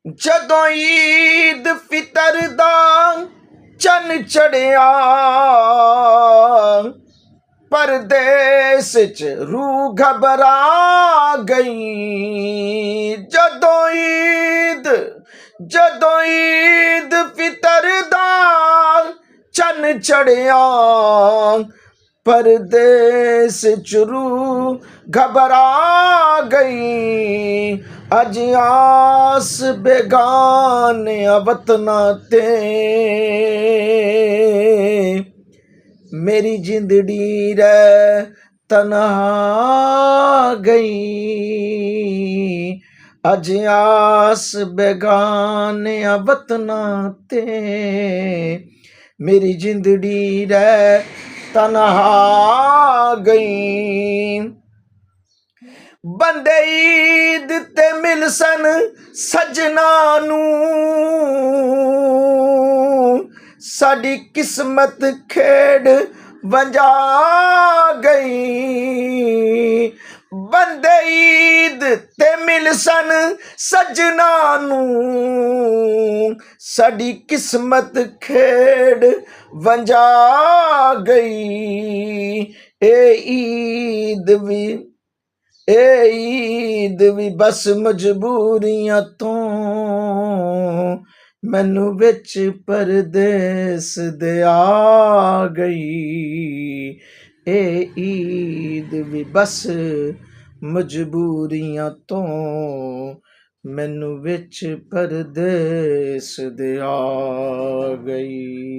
ਜਦੋਂ ਈਦ ਫਿਤਰ ਦਾ ਚੰਨ ਚੜਿਆ, ਪਰਦੇਸ ਚ ਰੂਹ ਘਬਰਾ ਗਈ। ਜਦੋਂ ਈਦ ਫਿਤਰ ਦਾ ਚੰਨ ਚੜਿਆ, ਪਰਦੇਸ ਚ ਰੂਹ ਘਬਰਾ ਗਈ। ਅੱਜ ਆਸ ਬੇਗਾਨੇ ਵਤਨਾਂ ਤੇ मेरी जिंदड़ी रे तन्हा गई। अज आस बेगाने वतना ते मेरी जिंदड़ी रे तन्हा गई। बंदे ईद ते मिलसन सजना नू, साडी किस्मत खेड़ वंजा गई। बंदे ईद ते मिलसन सजना नू, साडी किस्मत खेड़ वंजा गई। ए ईद भी बस मजबूरियां तो मैनू विच परदेस दे आ गई। ए ईद भी बस मजबूरियां तो मैनू विच परदेस दे आ गई।